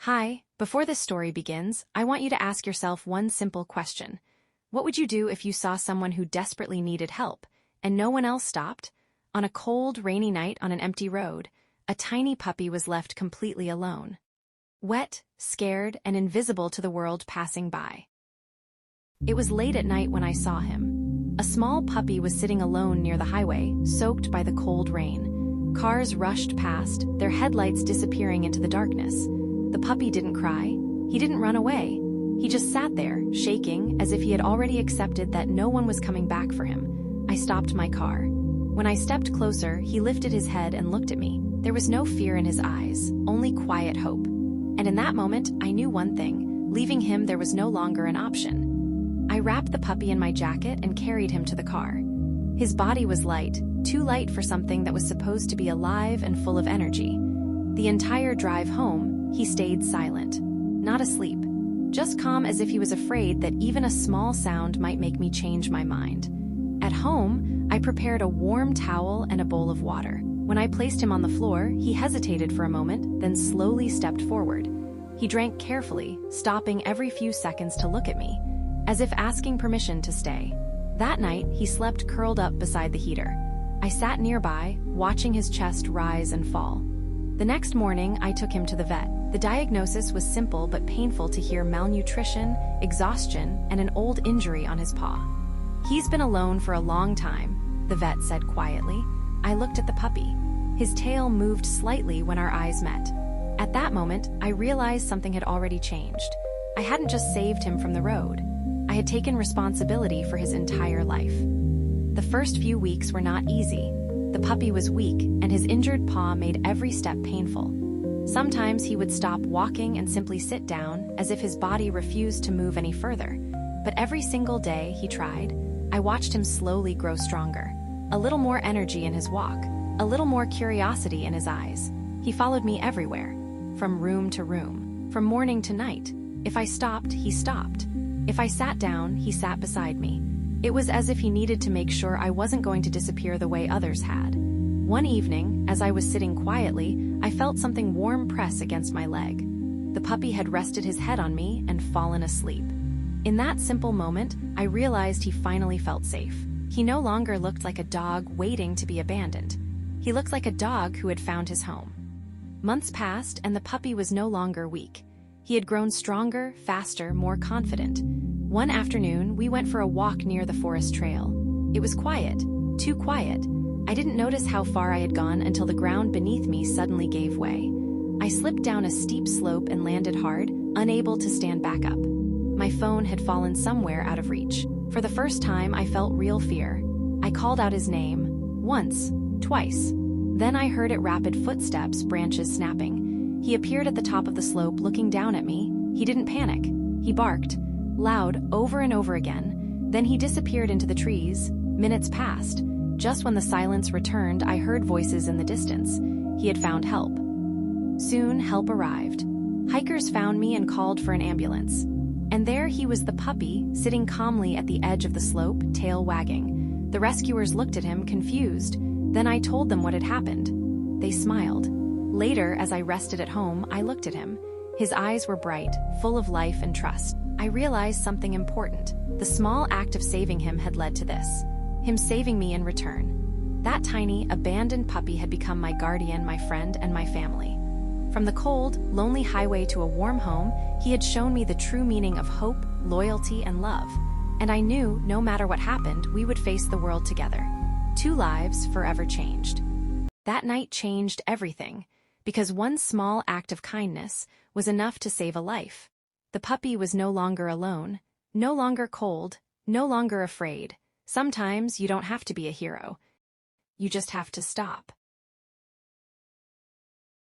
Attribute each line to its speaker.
Speaker 1: Hi, before this story begins, I want you to ask yourself one simple question. What would you do if you saw someone who desperately needed help, and no one else stopped? On a cold, rainy night on an empty road, a tiny puppy was left completely alone. Wet, scared, and invisible to the world passing by. It was late at night when I saw him. A small puppy was sitting alone near the highway, soaked by the cold rain. Cars rushed past, their headlights disappearing into the darkness. The puppy didn't cry. He didn't run away. He just sat there, shaking, as if he had already accepted that no one was coming back for him. I stopped my car. When I stepped closer, he lifted his head and looked at me. There was no fear in his eyes, only quiet hope. And in that moment, I knew one thing: leaving him there was no longer an option. I wrapped the puppy in my jacket and carried him to the car. His body was light, too light for something that was supposed to be alive and full of energy. The entire drive home, he stayed silent, not asleep, just calm, as if he was afraid that even a small sound might make me change my mind. At home, I prepared a warm towel and a bowl of water. When I placed him on the floor, he hesitated for a moment, then slowly stepped forward. He drank carefully, stopping every few seconds to look at me, as if asking permission to stay. That night, he slept curled up beside the heater. I sat nearby, watching his chest rise and fall. The next morning, I took him to the vet. The diagnosis was simple but painful to hear: malnutrition, exhaustion, and an old injury on his paw. "He's been alone for a long time," the vet said quietly. I looked at the puppy. His tail moved slightly when our eyes met. At that moment, I realized something had already changed. I hadn't just saved him from the road. I had taken responsibility for his entire life. The first few weeks were not easy. The puppy was weak, and his injured paw made every step painful. Sometimes he would stop walking and simply sit down, as if his body refused to move any further. But every single day he tried. I watched him slowly grow stronger. A little more energy in his walk, a little more curiosity in his eyes. He followed me everywhere, from room to room, from morning to night. If I stopped, he stopped. If I sat down, he sat beside me. It was as if he needed to make sure I wasn't going to disappear the way others had. One evening, as I was sitting quietly, I felt something warm press against my leg. The puppy had rested his head on me and fallen asleep. In that simple moment, I realized he finally felt safe. He no longer looked like a dog waiting to be abandoned. He looked like a dog who had found his home. Months passed, and the puppy was no longer weak. He had grown stronger, faster, more confident. One afternoon, we went for a walk near the forest trail. It was quiet, too quiet. I didn't notice how far I had gone until the ground beneath me suddenly gave way. I slipped down a steep slope and landed hard, unable to stand back up. My phone had fallen somewhere out of reach. For the first time, I felt real fear. I called out his name, once, twice. Then I heard it: rapid footsteps, branches snapping. He appeared at the top of the slope, looking down at me. He didn't panic. He barked, loud, over and over again. Then he disappeared into the trees. Minutes passed. Just when the silence returned, I heard voices in the distance. He had found help. Soon, help arrived. Hikers found me and called for an ambulance. And there he was, the puppy, sitting calmly at the edge of the slope, tail wagging. The rescuers looked at him, confused. Then I told them what had happened. They smiled. Later, as I rested at home, I looked at him. His eyes were bright, full of life and trust. I realized something important. The small act of saving him had led to this. Him saving me in return. That tiny, abandoned puppy had become my guardian, my friend, and my family. From the cold, lonely highway to a warm home, he had shown me the true meaning of hope, loyalty, and love. And I knew, no matter what happened, we would face the world together. 2 lives forever changed. That night changed everything, because one small act of kindness was enough to save a life. The puppy was no longer alone, no longer cold, no longer afraid. Sometimes you don't have to be a hero. You just have to stop.